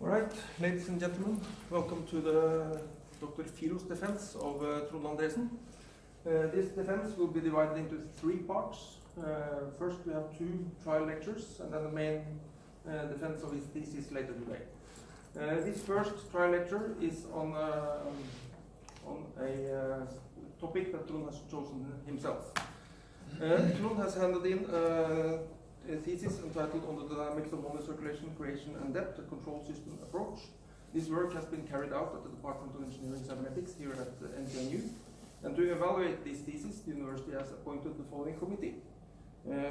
All right, ladies and gentlemen, welcome to the Dr. Filo's defense of Trond Andresen. This defense will be divided into three parts. First, we have two trial lectures, and then the main defense of his thesis later today. This first trial lecture is on a topic that Trond has chosen himself. Trond has handed in a thesis entitled On the Dynamics of Money Circulation, Creation and Debt, a Control System Approach. This work has been carried out at the Department of Engineering Cybernetics here at NTNU. And to evaluate this thesis, the university has appointed the following committee.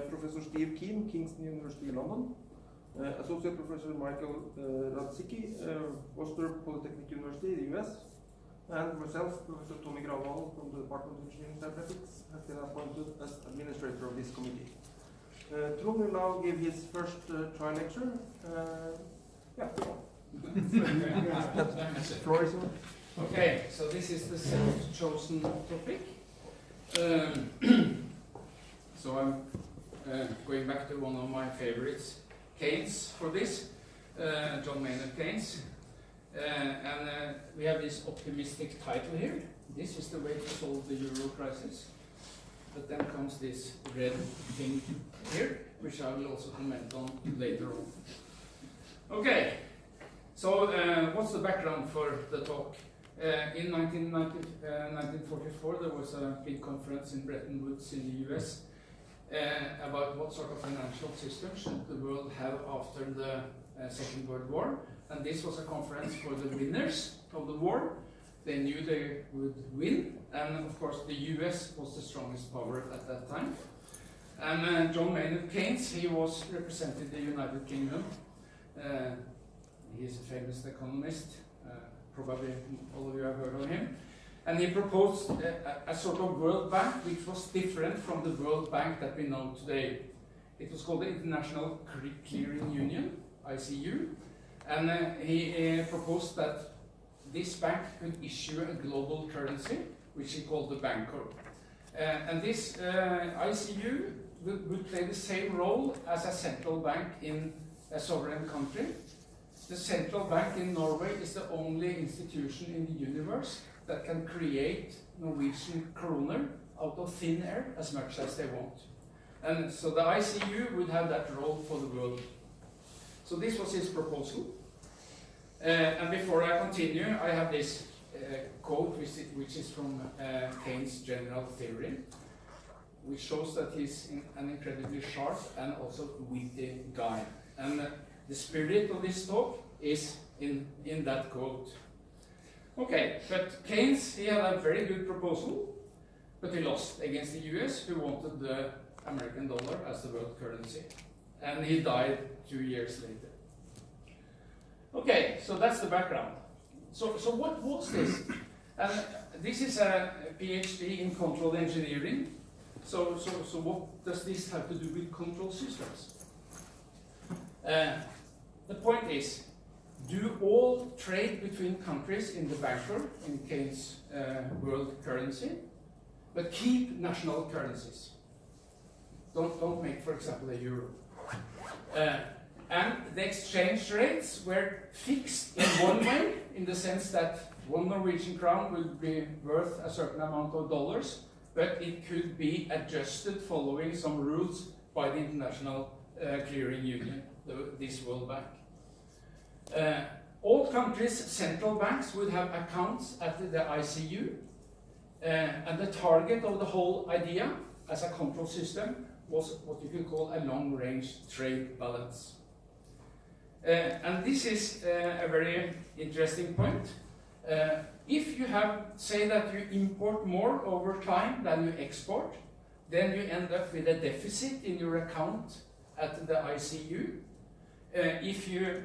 Professor Steve Keen, Kingston University, London. Associate Professor Michael Radzicki, Worcester Polytechnic University, the US. And myself, Professor Tommy Gravall from the Department of Engineering Cybernetics, has been appointed as administrator of this committee. Trond will now give his first trial lecture. Yeah, the floor is yours. Okay, so this is the self-chosen topic. So I'm going back to one of my favorites, Keynes, for this, John Maynard Keynes. And we have this optimistic title here. This is the way to solve the euro crisis. But then comes this red thing here, which I will also comment on later on. Okay, so what's the background for the talk? In 1944, there was a big conference in Bretton Woods in the US about what sort of financial system should the world have after the Second World War. And this was a conference for the winners of the war. They knew they would win, and of course the US was the strongest power at that time. And John Maynard Keynes, he was represented the United Kingdom. He is a famous economist, probably all of you have heard of him. And he proposed a sort of World Bank which was different from the World Bank that we know today. It was called the International Clearing Union, ICU, and he proposed that this bank could issue a global currency, which he called the Banco. And this ICU would play the same role as a central bank in a sovereign country. The central bank in Norway is the only institution in the universe that can create Norwegian kroner out of thin air as much as they want. And so the ICU would have that role for the world. So this was his proposal. And before I continue, I have this quote, which is from Keynes' general theory, which shows that he's an incredibly sharp and also witty guy. And the spirit of this talk is in that quote. Okay, but Keynes, he had a very good proposal, but he lost against the US, who wanted the American dollar as the world currency. And he died 2 years later. Okay, so that's the background. So what was this? And this is a PhD in control engineering. So what does this have to do with control systems? The point is, do all trade between countries in the Banco, in Keynes' world currency, but keep national currencies. Don't make, for example, a euro. And the exchange rates were fixed in one way, in the sense that one Norwegian crown would be worth a certain amount of dollars, but it could be adjusted following some rules by the International Clearing Union, this World Bank. All countries' central banks would have accounts at the ICU, and the target of the whole idea as a control system was what you could call a long-range trade balance. And this is a very interesting point. If you say that you import more over time than you export, then you end up with a deficit in your account at the ICU. If you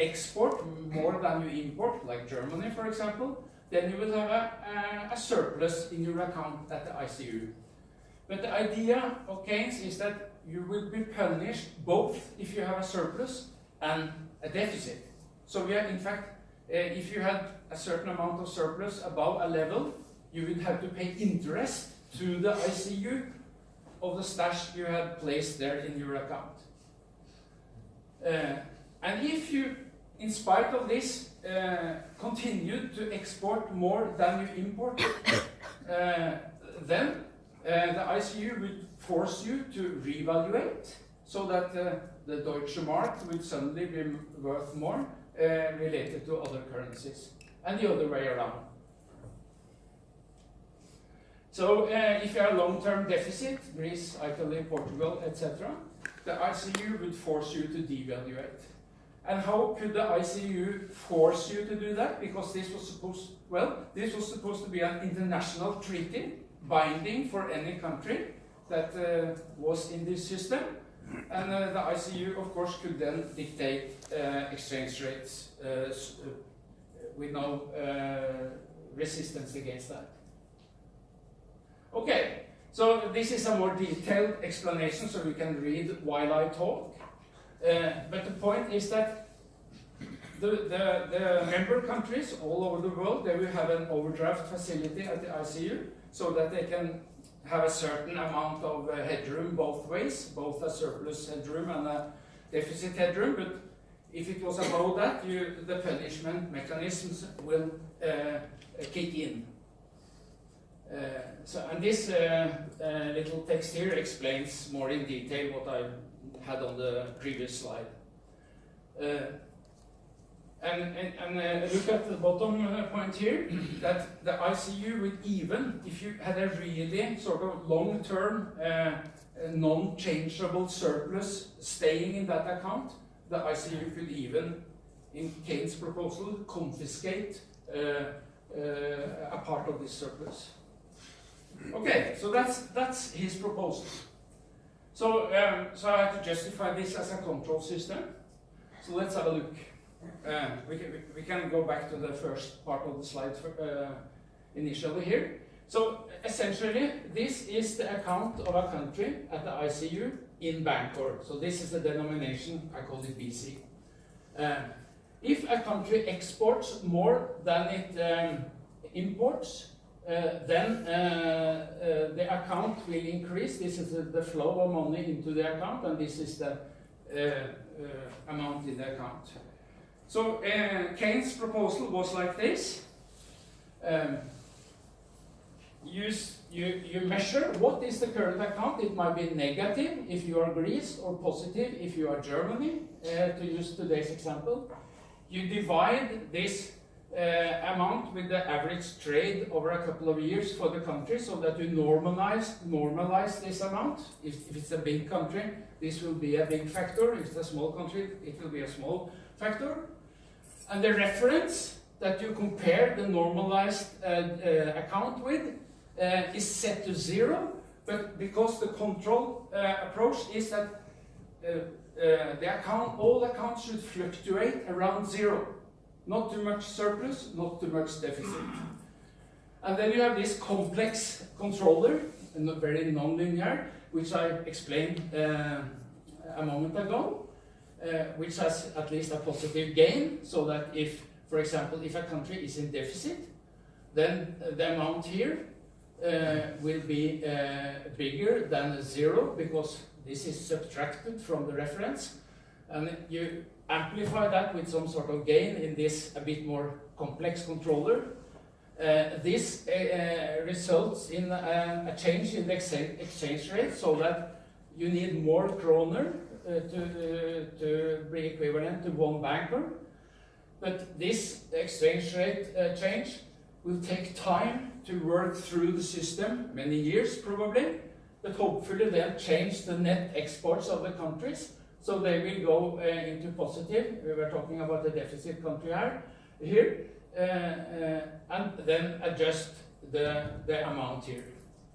export more than you import, like Germany for example, then you will have a surplus in your account at the ICU. But the idea of Keynes is that you will be punished both if you have a surplus and a deficit. So we are, in fact, if you had a certain amount of surplus above a level, you would have to pay interest to the ICU of the stash you had placed there in your account. And if you in spite of this, continue to export more than you import, then the ICU would force you to reevaluate so that the Deutsche Mark would suddenly be worth more related to other currencies, and the other way around. So if you have long-term deficit, Greece, Italy, Portugal, etc., the ICU would force you to devaluate. And how could the ICU force you to do that? Because this was supposed to be an international treaty binding for any country that was in this system. And the ICU, of course, could then dictate exchange rates with no resistance against that. Okay, so this is a more detailed explanation, so you can read while I talk. But the point is that the member countries all over the world, they will have an overdraft facility at the ICU, so that they can have a certain amount of headroom both ways, both a surplus headroom and a deficit headroom. But if it was above that, the punishment mechanisms will kick in. And this little text here explains more in detail what I had on the previous slide. And look at the bottom point here, that the ICU would even, if you had a really sort of long-term, non-changeable surplus staying in that account, the ICU could even, in Keynes' proposal, confiscate a part of this surplus. Okay, so that's his proposal. So I have to justify this as a control system. So let's have a look. We can go back to the first part of the slide initially here. So essentially, this is the account of a country at the ICU in Bangkok. So this is the denomination, I call it BC. If a country exports more than it imports, then the account will increase. This is the flow of money into the account, and this is the amount in the account. So Keynes' proposal was like this. You measure what is the current account. It might be negative if you are Greece, or positive if you are Germany, to use today's example. You divide this amount with the average trade over a couple of years for the country, so that you normalize this amount. If it's a big country, this will be a big factor. If it's a small country, it will be a small factor. And the reference that you compare the normalized account with is set to 0, but because the control approach is that all accounts should fluctuate around 0. Not too much surplus, not too much deficit. And then you have this complex controller, and very non-linear, which I explained a moment ago. Which has at least a positive gain, so that if, for example, if a country is in deficit, then the amount here will be bigger than 0, because this is subtracted from the reference, and you amplify that with some sort of gain in this a bit more complex controller. This results in a change in the exchange rate, so that you need more kroner to be equivalent to one banker. But this exchange rate change will take time to work through the system, many years probably, but hopefully they'll change the net exports of the countries, so they will go into positive. We were talking about the deficit country here, and then adjust the amount here,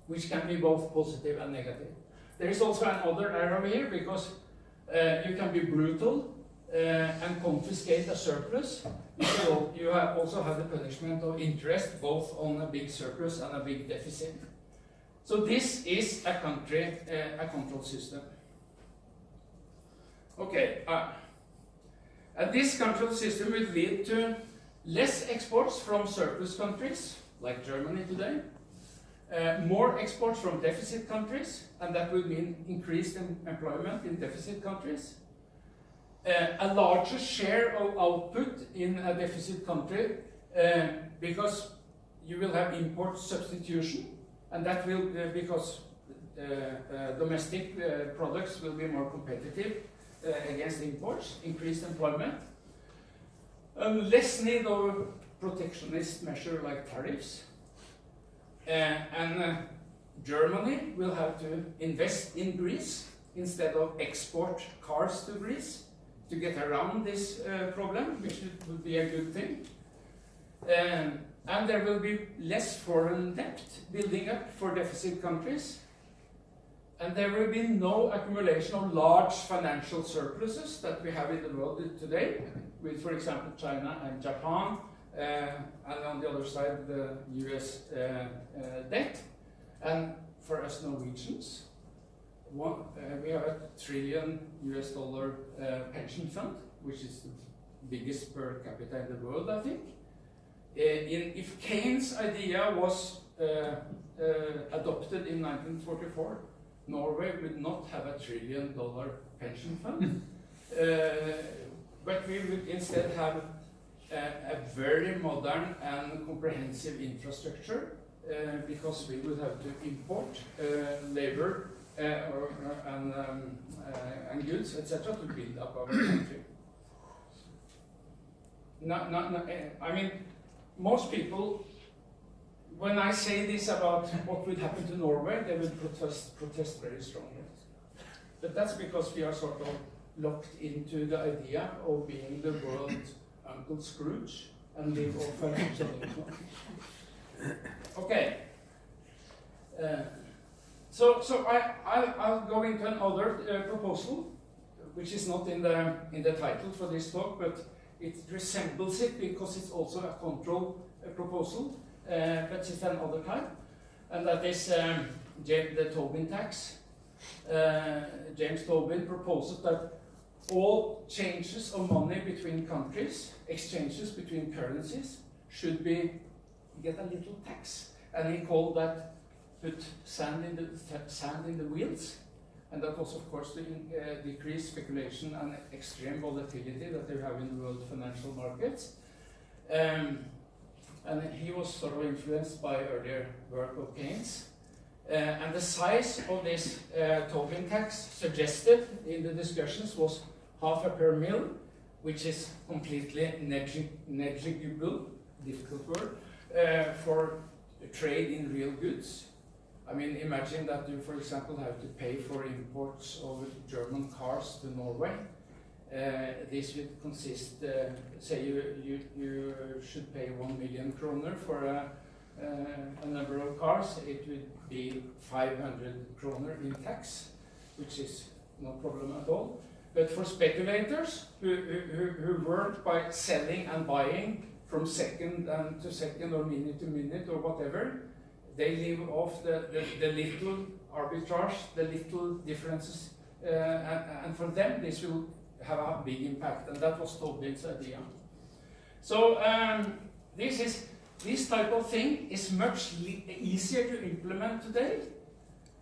which can be both positive and negative. There is also another arrow here, because you can be brutal and confiscate a surplus. You also have the punishment of interest, both on a big surplus and a big deficit. So this is a country, a control system. Okay, and this control system will lead to less exports from surplus countries, like Germany today, more exports from deficit countries, and that will mean increased employment in deficit countries. a larger share of output in a deficit country because you will have import substitution, and that will because domestic products will be more competitive against imports, increased employment, less need of protectionist measure like tariffs, and Germany will have to invest in Greece instead of export cars to Greece to get around this problem, which would be a good thing. And there will be less foreign debt building up for deficit countries. And there will be no accumulation of large financial surpluses that we have in the world today, with, for example, China and Japan, and on the other side, the US debt. And for us Norwegians, we have a $1 trillion pension fund, which is the biggest per capita in the world, I think. If Keynes' idea was adopted in 1944, Norway would not have a $1 trillion pension fund, but we would instead have a very modern and comprehensive infrastructure because we would have to import labor and goods, etc., to build up our country. I mean, most people, when I say this about what would happen to Norway, they would protest very strongly. But that's because we are sort of locked into the idea of being the world's Uncle Scrooge and live off financial income. Okay. So I'll go into another proposal, which is not in the title for this talk, but it resembles it because it's also a control proposal, but it's another type, and that is the Tobin tax. James Tobin proposes that all changes of money between countries, exchanges between currencies, should get a little tax, and he called that put sand in the wheels, and that was of course to decrease speculation and extreme volatility that they have in the world financial markets. And he was sort of influenced by earlier work of Keynes. And the size of this Tobin tax suggested in the discussions was $0.5 per mil, which is completely negligible, difficult word, for trade in real goods. I mean, imagine that you, for example, have to pay for imports of German cars to Norway. This would consist, say you should pay 1 million kroner for a number of cars. It would be 500 kroner in tax, which is no problem at all. But for speculators who work by selling and buying from second to second or minute to minute or whatever, they live off the little arbitrage, the little differences, and for them this will have a big impact, and that was Tobin's idea. So this type of thing is much easier to implement today,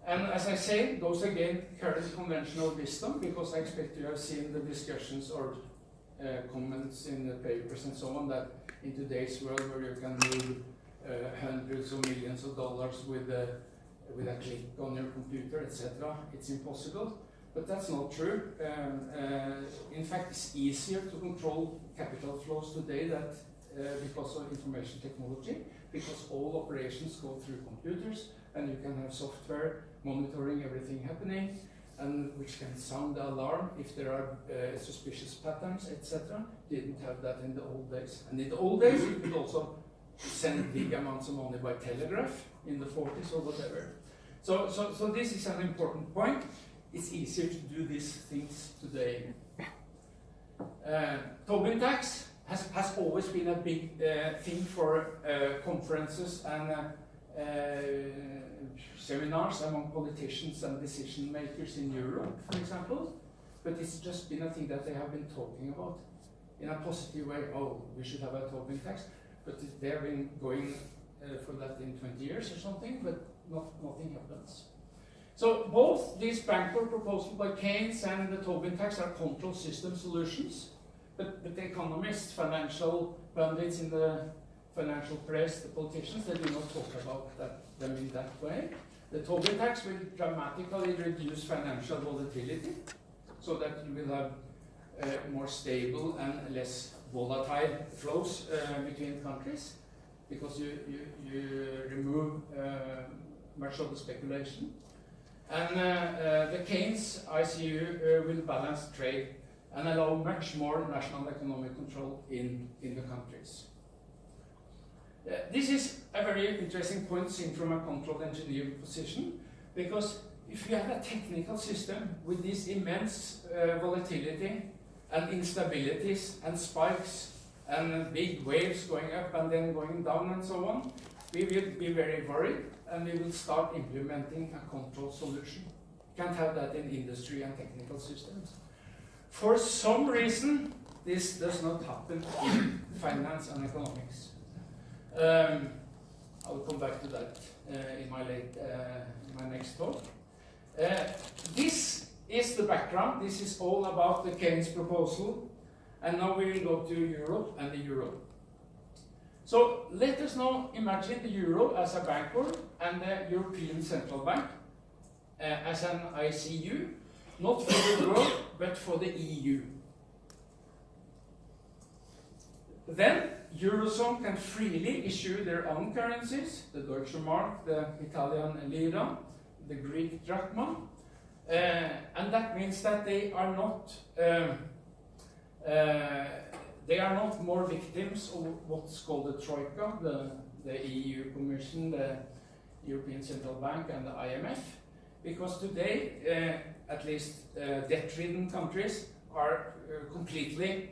and as I say, goes against current conventional wisdom, because I expect you have seen the discussions or comments in the papers and so on, that in today's world where you can move hundreds of millions of dollars with a click on your computer, etc., it's impossible. But that's not true. In fact, it's easier to control capital flows today because of information technology, because all operations go through computers, and you can have software monitoring everything happening, and which can sound the alarm if there are suspicious patterns, etc. Didn't have that in the old days. And in the old days, you could also send big amounts of money by telegraph in the 40s or whatever. So this is an important point. It's easier to do these things today. Tobin tax has always been a big thing for conferences and seminars among politicians and decision makers in Europe, for example. But it's just been a thing that they have been talking about in a positive way. Oh, we should have a Tobin tax. But they have been going for that in 20 years or something, but nothing happens. So both these Bangor proposals by Keynes and the Tobin tax are control system solutions, but the economists, financial pundits in the financial press, the politicians, they do not talk about them in that way. The Tobin tax will dramatically reduce financial volatility, so that you will have more stable and less volatile flows between countries, because you remove much of the speculation. And the Keynes ICU will balance trade and allow much more national economic control in the countries. This is a very interesting point seen from a control engineer position, because if you have a technical system with this immense volatility and instabilities and spikes and big waves going up and then going down and so on, we will be very worried and we will start implementing a control solution. Can't have that in industry and technical systems. For some reason, this does not happen in finance and economics. I'll come back to that in my next talk. This is the background. This is all about the Keynes proposal. And now we will go to Europe and the euro. So let us now imagine the euro as a banker and the European Central Bank as an ICU, not for the world, but for the EU. Then Eurozone can freely issue their own currencies, the Deutsche Mark, the Italian lira, the Greek drachma, and that means that they are not more victims of what's called the Troika, the EU Commission, the European Central Bank, and the IMF, because today, at least debt-ridden countries are completely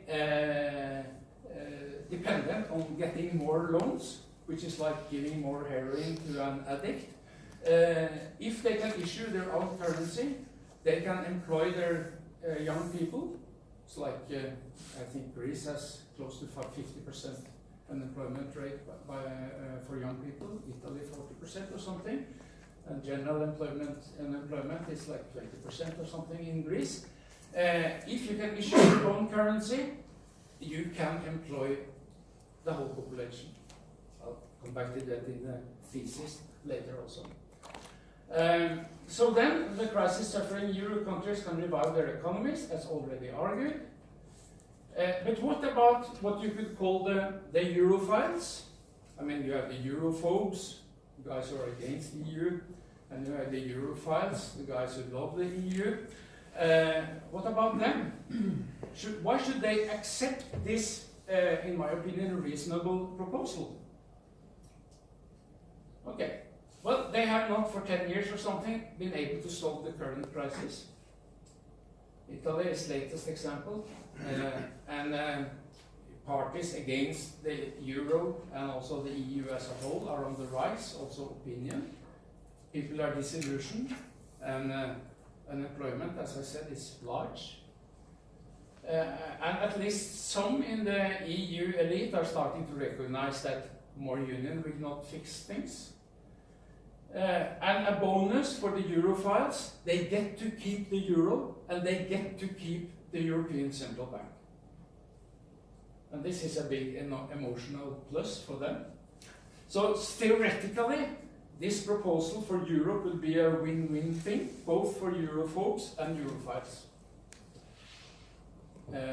dependent on getting more loans, which is like giving more heroin to an addict. If they can issue their own currency, they can employ their young people. It's like, I think Greece has close to 50% unemployment rate for young people, Italy 40% or something, and general unemployment is like 20% or something in Greece. If you can issue your own currency, you can employ the whole population. I'll come back to that in the thesis later also. So then, the crisis-suffering euro countries can revive their economies, as already argued. But what about what you could call the Europhiles? I mean, you have the Europhobes, the guys who are against the EU, and you have the Europhiles, the guys who love the EU. What about them? Why should they accept this, in my opinion, reasonable proposal? Okay. Well, they have not for 10 years or something been able to solve the current crisis. Italy is the latest example, and parties against the euro and also the EU as a whole are on the rise, also opinion. People are disillusioned, and unemployment, as I said, is large. And at least some in the EU elite are starting to recognize that more union will not fix things. And a bonus for the Europhiles, they get to keep the euro and they get to keep the European Central Bank. And this is a big emotional plus for them. So theoretically, this proposal for Europe will be a win-win thing, both for Europhobes and Europhiles.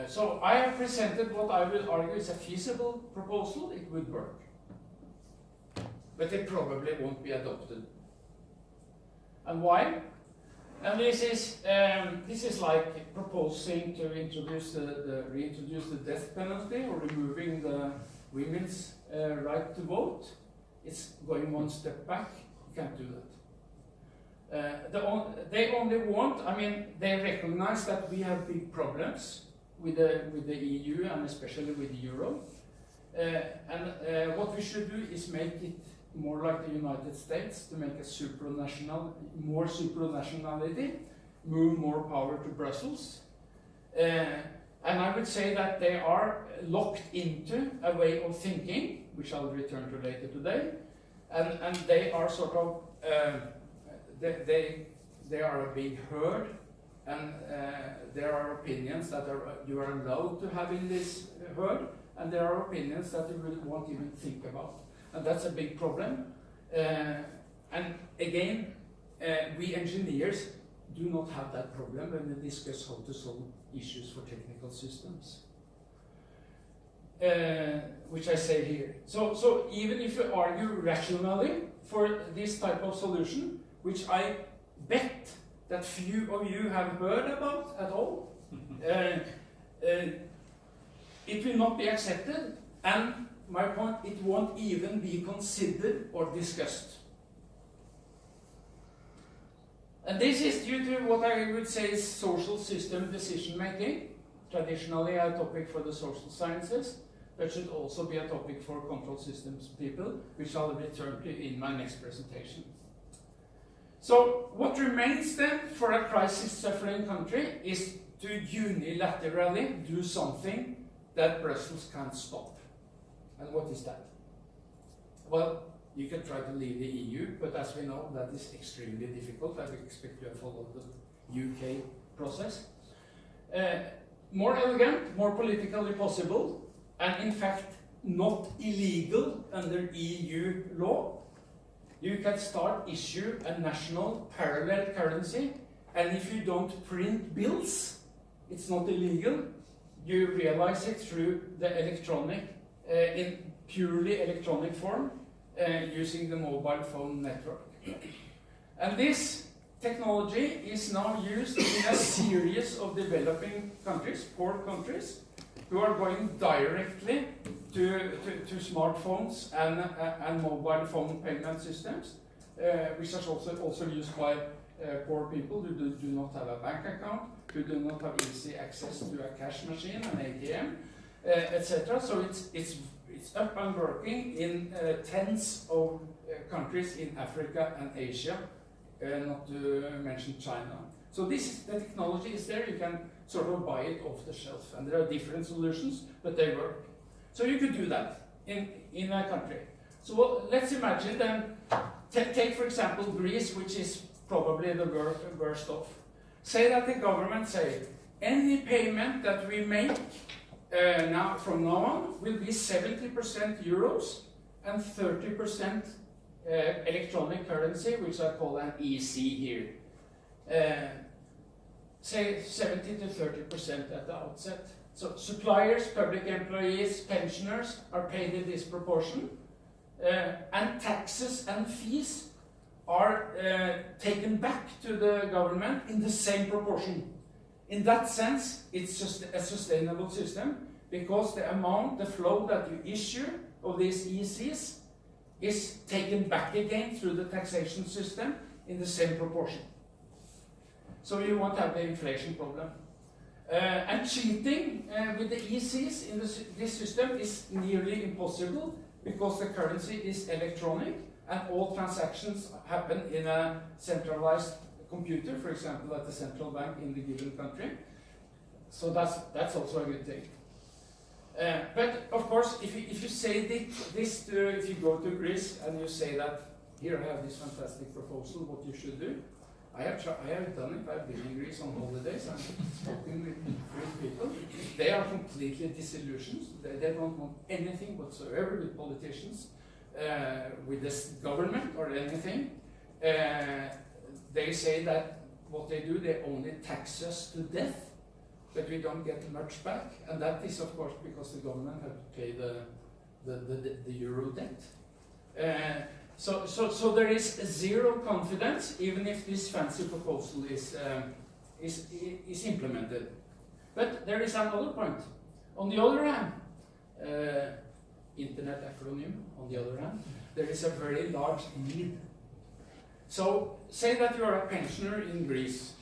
So I have presented what I will argue is a feasible proposal. It would work. But it probably won't be adopted. And why? And this is like proposing to reintroduce the death penalty or removing the women's right to vote. It's going one step back. You can't do that. They only want. I mean, they recognize that we have big problems with the EU and especially with the euro. And what we should do is make it more like the United States, to make a more supranationality, move more power to Brussels. And I would say that they are locked into a way of thinking, which I'll return to later today, and they are sort of, they are a big herd, and there are opinions that you are allowed to have in this herd, and there are opinions that you won't even think about. And that's a big problem. And again, we engineers do not have that problem when we discuss how to solve issues for technical systems. Which I say here. So even if you argue rationally for this type of solution, which I bet that few of you have heard about at all, it will not be accepted, and my point, it won't even be considered or discussed. And this is due to what I would say is social system decision making, traditionally a topic for the social sciences, but should also be a topic for control systems people, which I'll return to in my next presentation. So what remains then for a crisis-suffering country is to unilaterally do something that Brussels can't stop. And what is that? Well, you can try to leave the EU, but as we know, that is extremely difficult. I expect you have followed the UK process. More elegant, more politically possible, and in fact not illegal under EU law. You can start issue a national parallel currency, and if you don't print bills, it's not illegal. You realize it through the electronic, in purely electronic form, using the mobile phone network. And this technology is now used in a series of developing countries, poor countries, who are going directly to smartphones and mobile phone payment systems, which are also used by poor people who do not have a bank account, who do not have easy access to a cash machine, an ATM, etc. So it's up and working in tens of countries in Africa and Asia, not to mention China. So the technology is there. You can sort of buy it off the shelf, and there are different solutions, but they work. So you could do that in a country. So let's imagine then, take for example Greece, which is probably the worst off. Say that the government say, any payment that we make from now on will be 70% euros and 30% electronic currency, which I call an EC here. Say 70 to 30% at the outset. So suppliers, public employees, pensioners are paid in this proportion, and taxes and fees are taken back to the government in the same proportion. In that sense, it's just a sustainable system, because the amount, the flow that you issue of these ECs is taken back again through the taxation system in the same proportion. So you won't have the inflation problem. And cheating with the ECs in this system is nearly impossible, because the currency is electronic and all transactions happen in a centralized computer, for example at the central bank in the given country. So that's also a good thing. But of course, if you say this if you go to Greece and you say that, here I have this fantastic proposal, what you should do. I have done it. I've been in Greece on holidays. I'm talking with people. They are completely disillusioned. They don't want anything whatsoever with politicians, with this government or anything. They say that what they do, they only tax us to death, but we don't get much back. And that is, of course, because the government have to pay the euro debt. So there is zero confidence, even if this fancy proposal is implemented. But there is another point. On the other hand, internet acronym, on the other hand, there is a very large need. So say that you are a pensioner in Greece.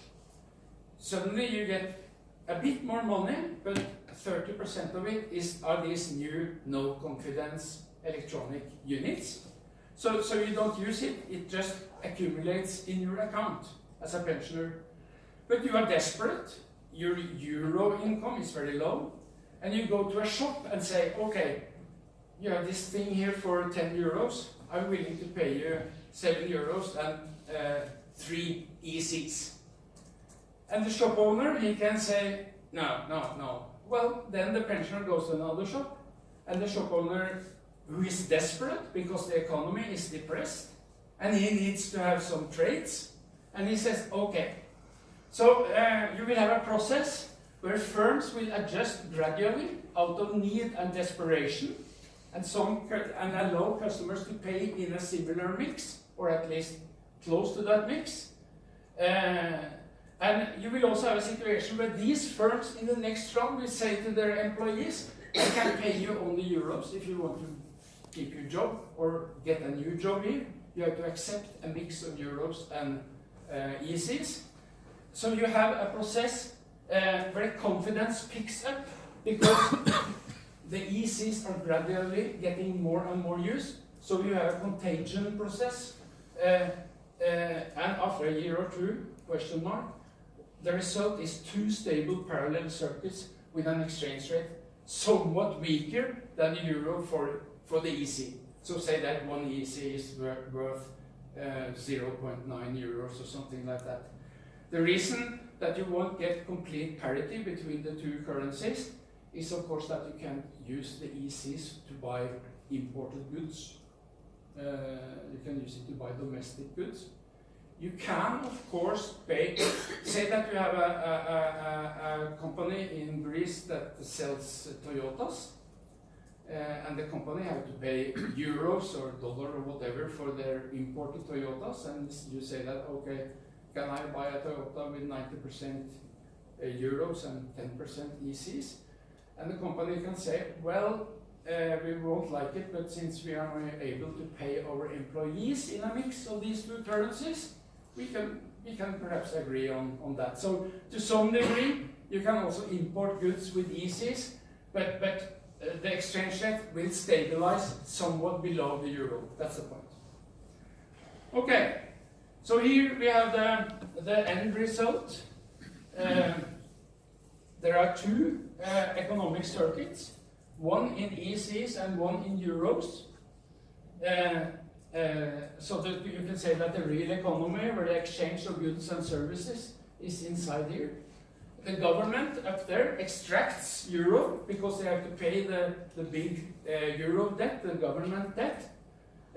Suddenly you get a bit more money, but 30% of it are these new no confidence electronic units. So you don't use it, it just accumulates in your account as a pensioner. But you are desperate, your euro income is very low, and you go to a shop and say, okay, you have this thing here for 10 euros, I'm willing to pay you 7 euros and 3 ECs. And the shop owner, he can say, no, no, no. Well, then the pensioner goes to another shop, and the shop owner, who is desperate because the economy is depressed, and he needs to have some trades, and he says, okay. So you will have a process where firms will adjust gradually out of need and desperation, and allow customers to pay in a similar mix, or at least close to that mix. And you will also have a situation where these firms in the next round will say to their employees, I can pay you only euros if you want to keep your job or get a new job here. You have to accept a mix of euros and ECs. So you have a process where confidence picks up because the ECs are gradually getting more and more used. So you have a contagion process. And after a year or two, question mark, the result is two stable parallel circuits with an exchange rate somewhat weaker than the euro for the EC. So say that one EC is worth 0.9 euros or something like that. The reason that you won't get complete parity between the two currencies is of course that you can use the ECs to buy imported goods. You can use it to buy domestic goods. You can, of course, pay. Say that you have a company in Greece that sells Toyotas, and the company have to pay euros or dollar or whatever for their imported Toyotas, and you say that, okay, can I buy a Toyota with 90% euros and 10% ECs? And the company can say, well, we won't like it, but since we are able to pay our employees in a mix of these two currencies, we can perhaps agree on that. So to some degree, you can also import goods with ECs, but the exchange rate will stabilize somewhat below the euro. That's the point. Okay, so here we have the end result. There are two economic circuits, one in ECs and one in euros. So that you can say that the real economy, where the exchange of goods and services is inside here. The government up there extracts euro because they have to pay the big euro debt, the government debt.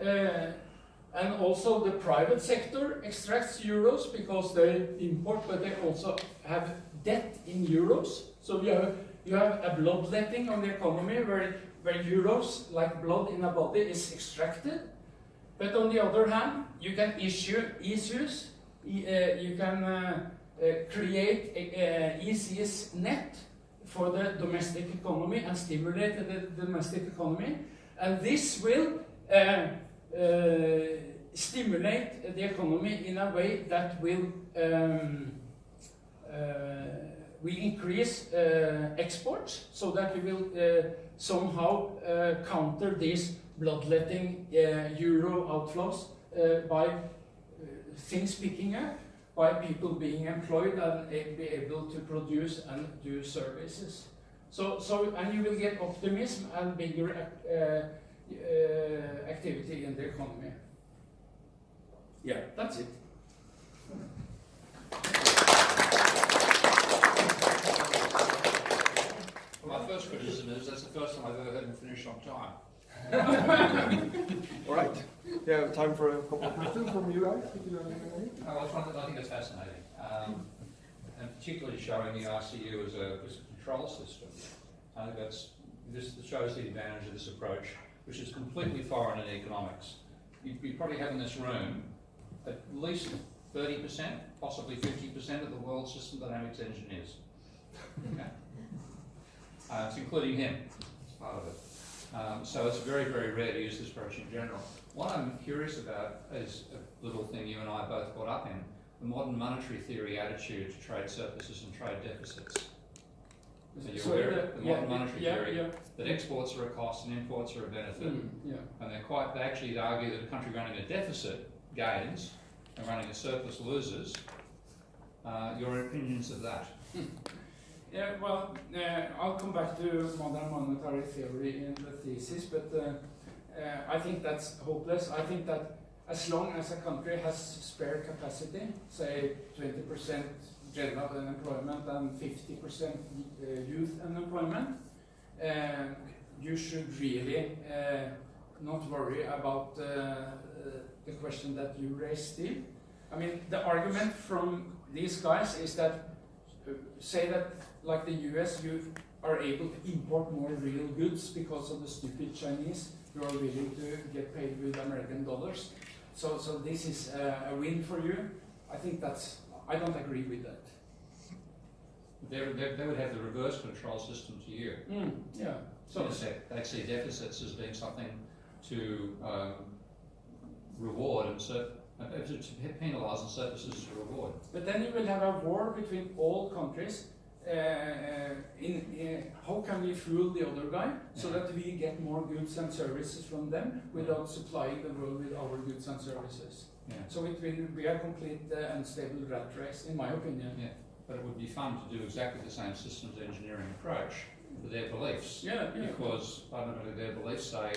And also the private sector extracts euros because they import, but they also have debt in euros. So you have a bloodletting on the economy where euros, like blood in a body, is extracted. But on the other hand, you can issue ECs, you can create ECs net for the domestic economy and stimulate the domestic economy. And this will stimulate the economy in a way that will increase exports, so that you will somehow counter these bloodletting euro outflows by things picking up, by people being employed and be able to produce and do services. And you will get optimism and bigger activity in the economy. Yeah, that's it. My first criticism is that's the first time I've ever heard him finish on time. All right. Yeah, time for a couple of questions from you guys. I think that's fascinating, and particularly showing the ICU as a control system. I think this shows the advantage of this approach, which is completely foreign in economics. You probably have in this room at least 30%, possibly 50% of the world's system dynamics engineers. Okay. It's including him, it's part of it. So it's very, very rare to use this approach in general. What I'm curious about is a little thing you and I both brought up in, the modern monetary theory attitude to trade surpluses and trade deficits. So you're aware of the modern monetary theory that exports are a cost and imports are a benefit. And they actually argue that a country running a deficit gains and running a surplus loses. Your opinions of that? Yeah, well, I'll come back to modern monetary theory in the thesis, but I think that's hopeless. I think that as long as a country has spare capacity, say 20% general unemployment and 50% youth unemployment, you should really not worry about the question that you raised, Steve. I mean, the argument from these guys is that, say that, like the US, you are able to import more real goods because of the stupid Chinese who are willing to get paid with American dollars. So this is a win for you. I think I don't agree with that. They would have the reverse control system to you. Yeah. So they see deficits as being something to reward and to penalise and services to reward. But then you will have a war between all countries. How can we fool the other guy so that we get more goods and services from them without supplying the world with our goods and services? Yeah. So it will be a complete unstable rat race, in my opinion. Yeah. But it would be fun to do exactly the same systems engineering approach for their beliefs. Yeah. Because fundamentally their beliefs say,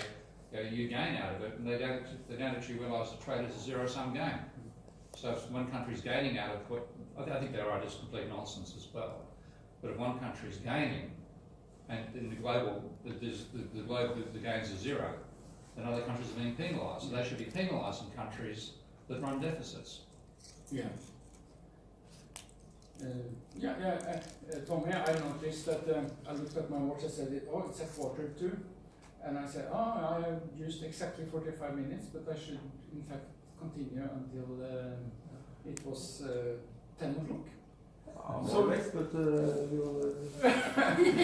you gain out of it, and they don't actually realise that trade is a zero-sum game. So if one country's gaining out of what I think they're right, it's complete nonsense as well. But if one country's gaining, and in the global the gains are zero, then other countries are being penalised. So they should be penalising countries that run deficits. Yeah. Tommy, I noticed that I looked at my watch. I said, it's a 1:45, and I said, I have used exactly 45 minutes, but I should in fact continue until it was 10 o'clock. So less, but we'll.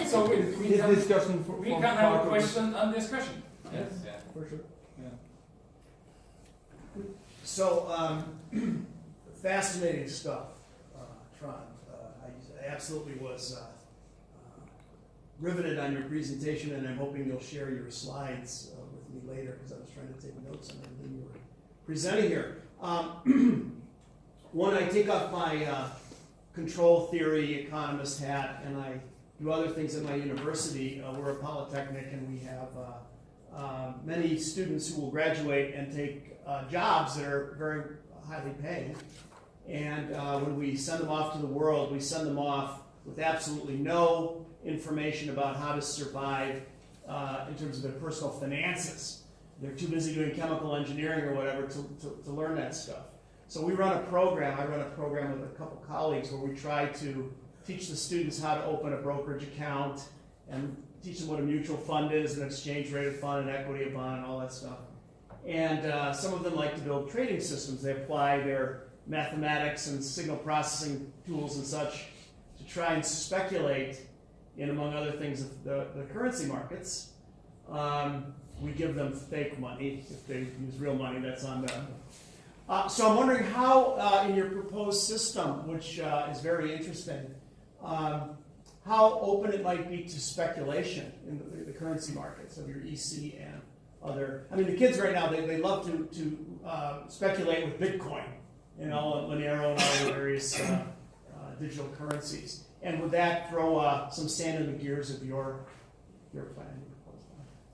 So we can discussion we can have a question and discussion. Yes, Yeah. for sure. Yeah. So, fascinating stuff, Trond. I absolutely was riveted on your presentation, and I'm hoping you'll share your slides with me later, because I was trying to take notes on everything you were presenting here. When I take off my control theory economist hat and I do other things at my university, we're a polytechnic, and we have many students who will graduate and take jobs that are very highly paying. And when we send them off to the world, we send them off with absolutely no information about how to survive in terms of their personal finances. They're too busy doing chemical engineering or whatever to learn that stuff. So we run a program. I run a program with a couple colleagues where we try to teach the students how to open a brokerage account and teach them what a mutual fund is, an exchange-rated fund, an equity bond, and all that stuff. And some of them like to build trading systems. They apply their mathematics and signal processing tools and such to try and speculate in, among other things, the currency markets. We give them fake money. If they use real money, that's on them. So I'm wondering how, in your proposed system, which is very interesting, how open it might be to speculation in the currency markets of your EC and other. I mean, the kids right now, they love to speculate with Bitcoin, and Monero and all the various digital currencies. And would that throw some sand in the gears of your plan?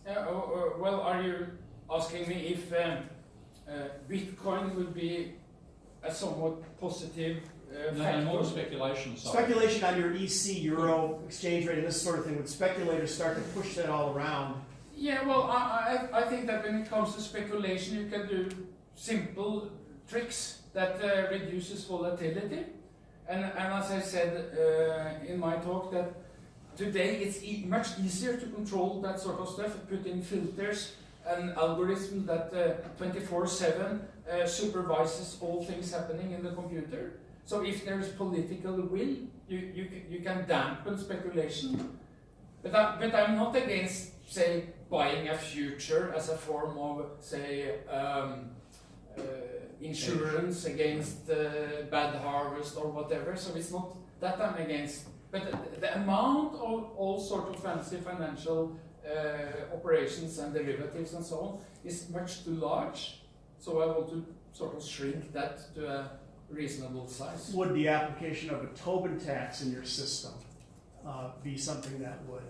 Well, are you asking me if Bitcoin would be a somewhat positive factor? No, more speculation. Speculation on your EC, Euro, exchange rate, and this sort of thing. Would speculators start to push that all around? Yeah, well, I think that when it comes to speculation, you can do simple tricks that reduces volatility. And as I said in my talk, that today it's much easier to control that sort of stuff, put in filters and algorithm that 24/7 supervises all things happening in the computer. So if there is political will, you can dampen speculation. But I'm not against, say, buying a future as a form of, say, insurance against bad harvest or whatever. So it's not that I'm against. But the amount of all sorts of fancy financial operations and derivatives and so on is much too large. So I want to sort of shrink that to a reasonable size. Would the application of a Tobin tax in your system be something that would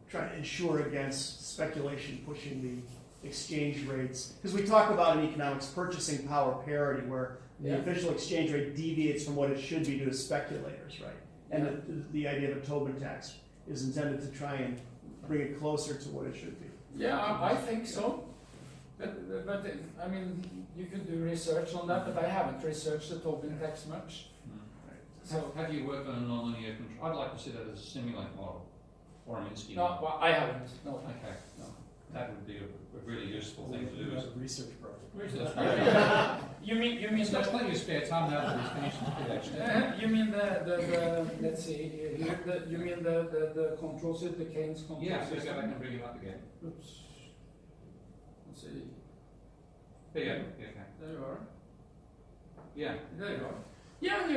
try to ensure against speculation pushing exchange rates, because we talk about in economics purchasing power parity, where the Yeah. official exchange rate deviates from what it should be due to speculators, right? And the idea of a Tobin tax is intended to try and bring it closer to what it should be. Yeah, I think so. But I mean, you could do research on that, but I haven't researched the Tobin tax much. So have you worked on a nonlinear control? I'd like to see that as a simulate model or a Minsky No, model. well, I haven't. No. Okay, no, that would be a really useful thing to do. We have a research project. Research. You mean He's got plenty of spare time now that he's finished his PhD. you mean the let's see here, you mean the control system, the Keynes control Yeah, so system? I can bring him up again. Oops. Let's see. There you go. Yeah, okay. There you are. Yeah. There you are. Yeah,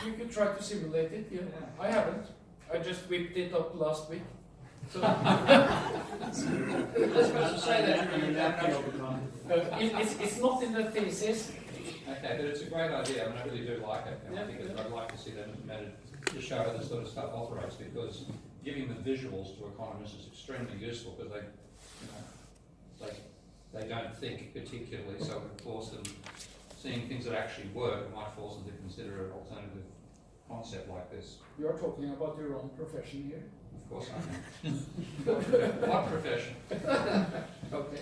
you could try to simulate it. Yeah. Yeah. I haven't. I just whipped it up last week. So I was supposed to say that during the it's not in the thesis. Okay, but it's a great idea, and I really do like it. And I think Yeah. I'd like to see that implemented to show how this sort of stuff operates, because giving the visuals to economists is extremely useful, because they, you know, they don't think particularly, so it would force them, seeing things that actually work, it might force them to consider an alternative concept like this. You are talking about your own profession here. Of course I am. What profession? Okay.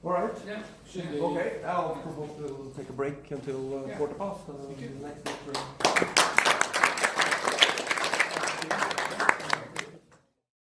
All right. Yeah. Should we? Okay, I'll propose to take a break until Yeah. 4:15. Thank you. Next lecture.